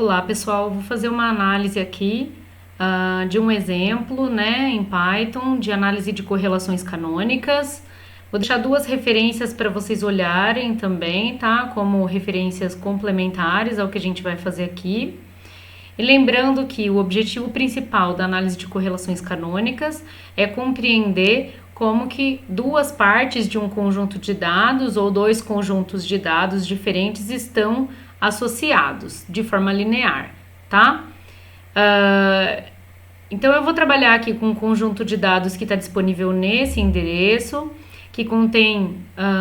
Olá pessoal, vou fazer uma análise aqui de um exemplo, né, em Python de análise de correlações canônicas. Vou deixar duas referências para vocês olharem também, tá? Como referências complementares ao que a gente vai fazer aqui. E lembrando que o objetivo principal da análise de correlações canônicas é compreender como que duas partes de um conjunto de dados ou dois conjuntos de dados diferentes estão associados de forma linear, tá? Então eu vou trabalhar aqui com um conjunto de dados que está disponível nesse endereço, que contém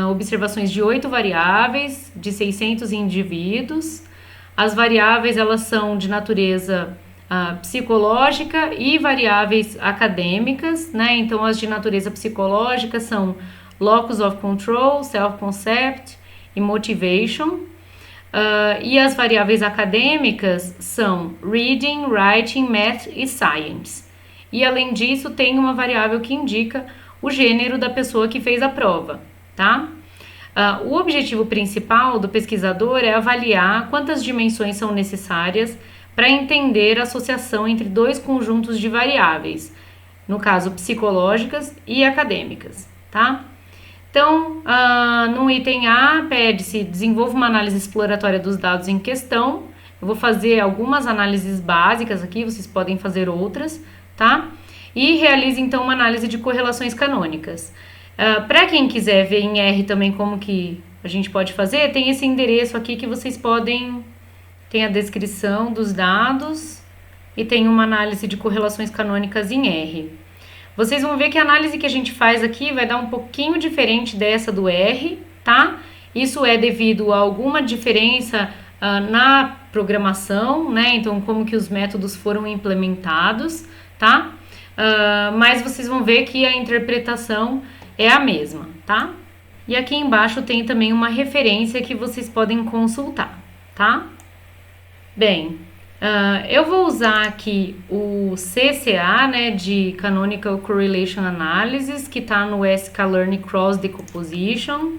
observações de 8 variáveis, de 600 indivíduos. As variáveis elas são de natureza psicológica e variáveis acadêmicas, né? Então as de natureza psicológica são locus of control, self-concept e motivation. E as variáveis acadêmicas são reading, writing, math e science. E além disso tem uma variável que indica o gênero da pessoa que fez a prova, tá? O objetivo principal do pesquisador é avaliar quantas dimensões são necessárias para entender a associação entre dois conjuntos de variáveis, no caso psicológicas e acadêmicas, tá? Então, no item A, pede-se desenvolva uma análise exploratória dos dados em questão. Eu vou fazer algumas análises básicas aqui, vocês podem fazer outras, tá? E realize então uma análise de correlações canônicas. Para quem quiser ver em R também como que a gente pode fazer, tem esse endereço aqui que vocês podem... Tem a descrição dos dados e tem uma análise de correlações canônicas em R. Vocês vão ver que a análise que a gente faz aqui vai dar um pouquinho diferente dessa do R, tá? Isso é devido a alguma diferença na programação, né? Então, como que os métodos foram implementados, tá? Mas vocês vão ver que a interpretação é a mesma, tá? E aqui embaixo tem também uma referência que vocês podem consultar, tá? Bem, eu vou usar aqui o CCA, né, de Canonical Correlation Analysis, que está no sklearn Cross Decomposition.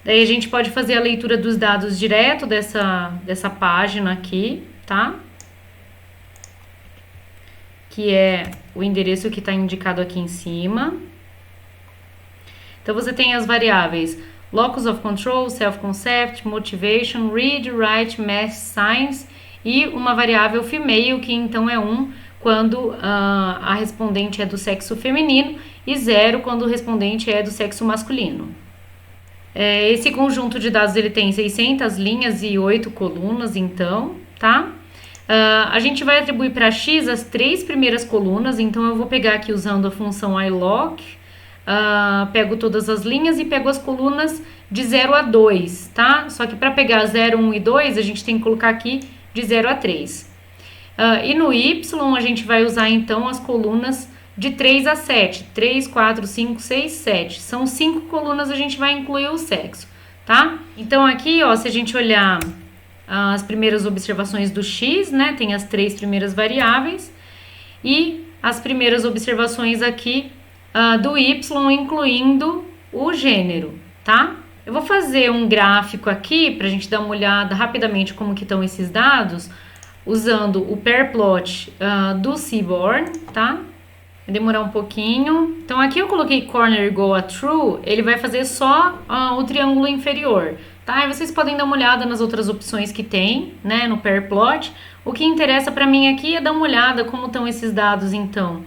Daí a gente pode fazer a leitura dos dados direto dessa página aqui, tá? Que é o endereço que está indicado aqui em cima. Então você tem as variáveis locus of control, self-concept, motivation, read, write, math, science e uma variável female, que então é 1 quando a respondente é do sexo feminino e 0 quando o respondente é do sexo masculino. Esse conjunto de dados ele tem 600 linhas e 8 colunas, então, tá? A gente vai atribuir para x as 3 primeiras colunas, então eu vou pegar aqui usando a função iloc, pego todas as linhas e pego as colunas de 0 a 2, tá? Só que para pegar 0, 1 e 2, a gente tem que colocar aqui de 0 a 3. E no y, a gente vai usar então as colunas de 3 a 7. 3, 4, 5, 6, 7. São 5 colunas, a gente vai incluir o sexo, tá? Então aqui, ó, se a gente olhar as primeiras observações do x, né? Tem as 3 primeiras variáveis. E as primeiras observações aqui do y, incluindo o gênero, tá? Eu vou fazer um gráfico aqui para a gente dar uma olhada rapidamente como que estão esses dados, usando o pair plot do Seaborn, tá? Vai demorar um pouquinho. Então aqui eu coloquei corner igual a true, ele vai fazer só o triângulo inferior, tá? E vocês podem dar uma olhada nas outras opções que tem, né, no pair plot. O que interessa para mim aqui é dar uma olhada como estão esses dados então.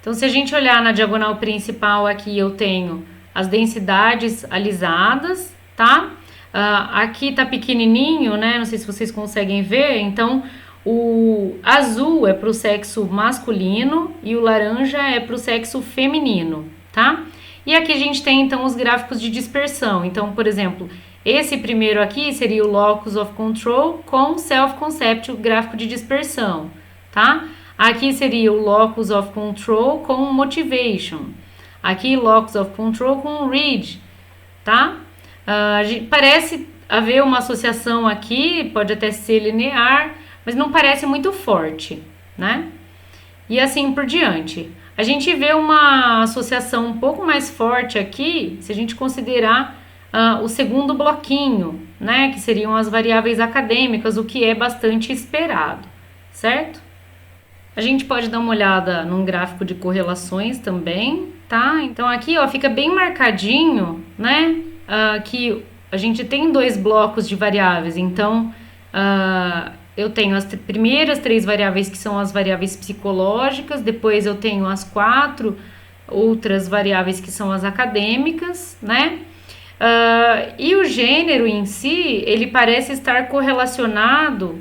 Então, se a gente olhar na diagonal principal aqui, eu tenho as densidades alisadas, tá? Aqui tá pequenininho, né? Não sei se vocês conseguem ver. Então, o azul é para o sexo masculino e o laranja é para o sexo feminino, tá? E aqui a gente tem, então, os gráficos de dispersão. Então, por exemplo, esse primeiro aqui seria o locus of control com self-concept, o gráfico de dispersão, tá? Aqui seria o locus of control com motivation. Aqui, locus of control com read, tá? Parece haver uma associação aqui, pode até ser linear, mas não parece muito forte, né? E assim por diante. A gente vê uma associação um pouco mais forte aqui, se a gente considerar o segundo bloquinho, né, que seriam as variáveis acadêmicas, o que é bastante esperado, certo? A gente pode dar uma olhada num gráfico de correlações também, tá? Então aqui, ó, fica bem marcadinho, né, que a gente tem dois blocos de variáveis. Então, eu tenho as primeiras 3 variáveis, que são as variáveis psicológicas, depois eu tenho as 4 outras variáveis, que são as acadêmicas, né? E o gênero em si, ele parece estar correlacionado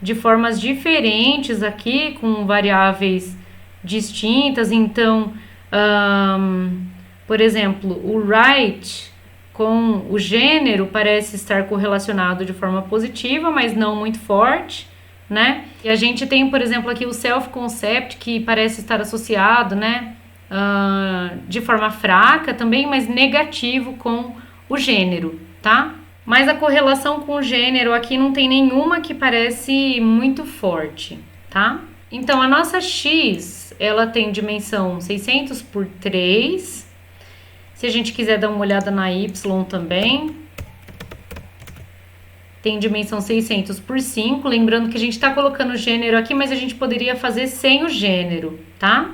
de formas diferentes aqui, com variáveis distintas. Então, por exemplo, o right com o gênero parece estar correlacionado de forma positiva, mas não muito forte, né? E a gente tem, por exemplo, aqui o self-concept, que parece estar associado, né, de forma fraca também, mas negativo com o gênero, tá? Mas a correlação com o gênero aqui não tem nenhuma que parece muito forte, tá? Então, a nossa X, ela tem dimensão 600 por 3. Se a gente quiser dar uma olhada na Y também, tem dimensão 600 por 5. Lembrando que a gente está colocando o gênero aqui, mas a gente poderia fazer sem o gênero, tá?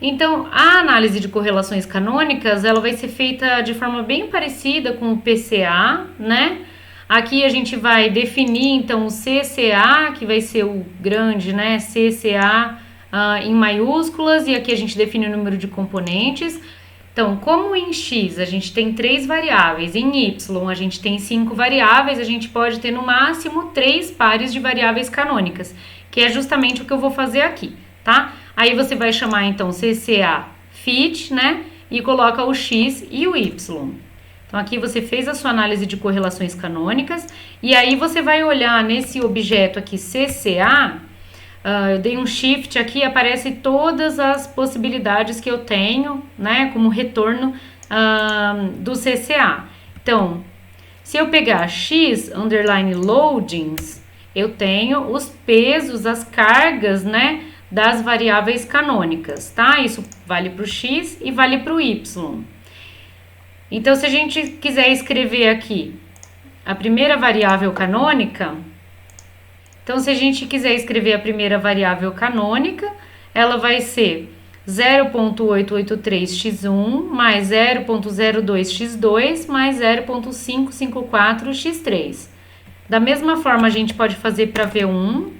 Então, a análise de correlações canônicas, ela vai ser feita de forma bem parecida com o PCA, né? Aqui a gente vai definir, então, o CCA, que vai ser o grande, né? CCA em maiúsculas, e aqui a gente define o número de componentes. Então, como em X a gente tem 3 variáveis, em Y a gente tem 5 variáveis, a gente pode ter no máximo 3 pares de variáveis canônicas, que é justamente o que eu vou fazer aqui, tá? Aí você vai chamar então CCA fit, né? E coloca o X e o Y. Então aqui você fez a sua análise de correlações canônicas, e aí você vai olhar nesse objeto aqui CCA, eu dei um shift aqui, aparece todas as possibilidades que eu tenho, né? Como retorno do CCA. Então, se eu pegar X underline loadings, eu tenho os pesos, as cargas, né, das variáveis canônicas, tá? Isso vale para o X e vale para o Y. Então, se a gente quiser escrever aqui a primeira variável canônica, então se a gente quiser escrever a primeira variável canônica, ela vai ser 0.883x1 mais 0.02x2 mais 0.554x3. Da mesma forma, a gente pode fazer para V1.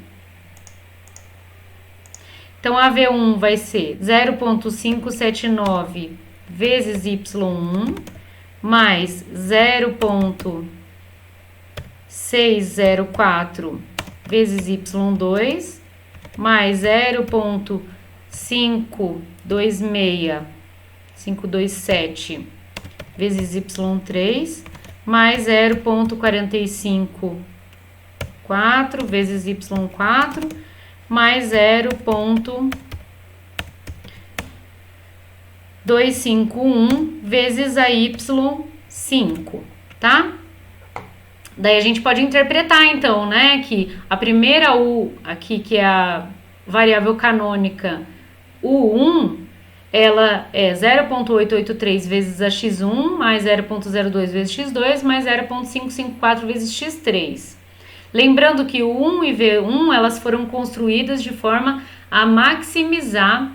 Então, a V1 vai ser 0.579 vezes Y1 mais 0.604 vezes Y2 mais 0.527 vezes Y3 mais 0.454 vezes Y4 mais 0.251 vezes a Y5, tá? Daí a gente pode interpretar, então, né, que a primeira U aqui, que é a variável canônica U1, ela é 0.883 vezes a x1 mais 0.02 vezes x2 mais 0.554 vezes x3. Lembrando que o 1 e V1, elas foram construídas de forma a maximizar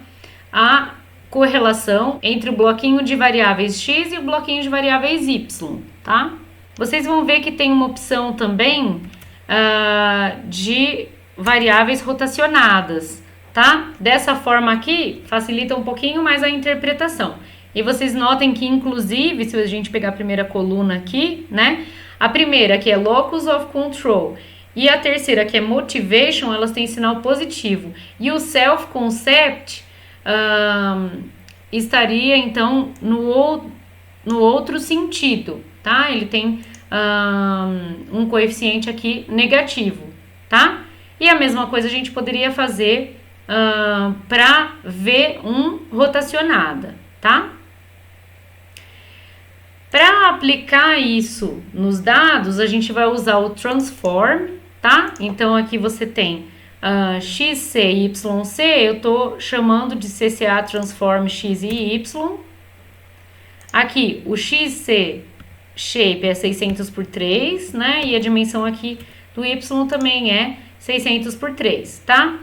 a correlação entre o bloquinho de variáveis x e o bloquinho de variáveis y, tá? Vocês vão ver que tem uma opção também de variáveis rotacionadas, tá? Dessa forma aqui, facilita um pouquinho mais a interpretação. E vocês notem que, inclusive, se a gente pegar a primeira coluna aqui, né? A primeira, que é Locus of Control, e a terceira, que é Motivation, elas têm sinal positivo. E o Self-Concept estaria, então, no outro sentido, tá? Ele tem um coeficiente aqui negativo, tá? E a mesma coisa a gente poderia fazer para V1 rotacionada, tá? Para aplicar isso nos dados, a gente vai usar o transform, tá? Então, aqui você tem XC e YC, eu estou chamando de CCA transform X e Y. Aqui, o XC shape é 600 por 3, né? E a dimensão aqui do y também é 600 por 3, tá?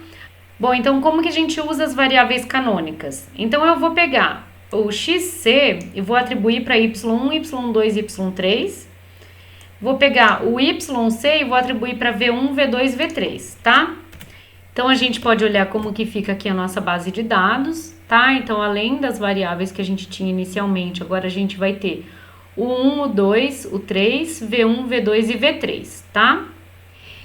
Bom, então como que a gente usa as variáveis canônicas? Então eu vou pegar o xc e vou atribuir para y1, y2 e y3. Vou pegar o YC e vou atribuir para V1, V2 e V3, tá? Então, a gente pode olhar como que fica aqui a nossa base de dados, tá? Então, além das variáveis que a gente tinha inicialmente, agora a gente vai ter o 1, o 2, o 3, V1, V2 e V3, tá?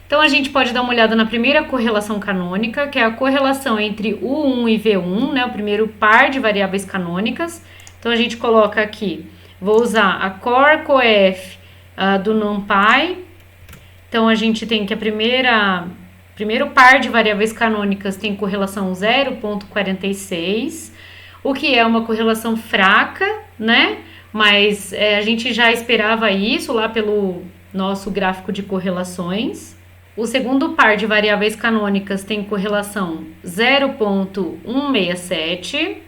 Então, a gente pode dar uma olhada na primeira correlação canônica, que é a correlação entre U1 e V1, né? O primeiro par de variáveis canônicas. Então, a gente coloca aqui, vou usar a core coef do NumPy. Então, a gente tem que primeiro par de variáveis canônicas tem correlação 0,46, o que é uma correlação fraca, né? Mas a gente já esperava isso lá pelo nosso gráfico de correlações. O segundo par de variáveis canônicas tem correlação 0,167.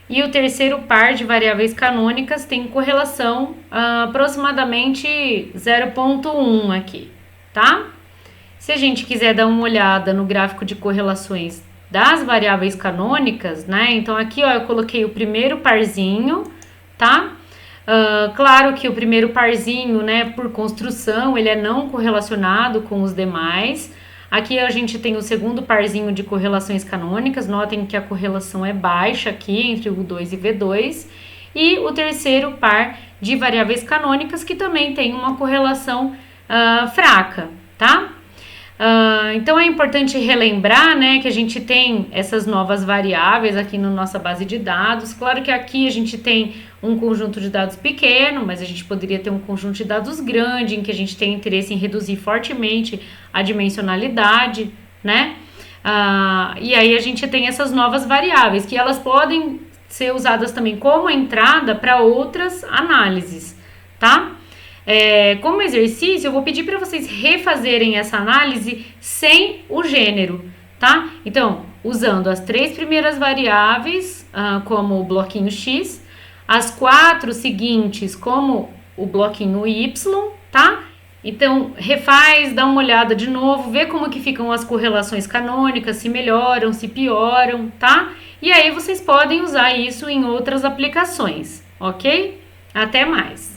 E o terceiro par de variáveis canônicas tem correlação aproximadamente 0,1 aqui, tá? Se a gente quiser dar uma olhada no gráfico de correlações das variáveis canônicas, né? Então aqui, ó, eu coloquei o primeiro parzinho, tá? Claro que o primeiro parzinho, né, por construção, ele é não correlacionado com os demais. Aqui a gente tem o segundo parzinho de correlações canônicas, notem que a correlação é baixa aqui entre U2 e V2. E o terceiro par de variáveis canônicas, que também tem uma correlação fraca, tá? Então é importante relembrar, né, que a gente tem essas novas variáveis aqui na nossa base de dados. Claro que aqui a gente tem um conjunto de dados pequeno, mas a gente poderia ter um conjunto de dados grande, em que a gente tem interesse em reduzir fortemente a dimensionalidade, né? E aí a gente tem essas novas variáveis, que elas podem ser usadas também como entrada para outras análises, tá? Como exercício, eu vou pedir para vocês refazerem essa análise sem o gênero, tá? Então, usando as 3 primeiras variáveis como o bloquinho X, as 4 seguintes como o bloquinho Y, tá? Então, refaz, dá uma olhada de novo, vê como que ficam as correlações canônicas, se melhoram, se pioram, tá? E aí vocês podem usar isso em outras aplicações, ok? Até mais!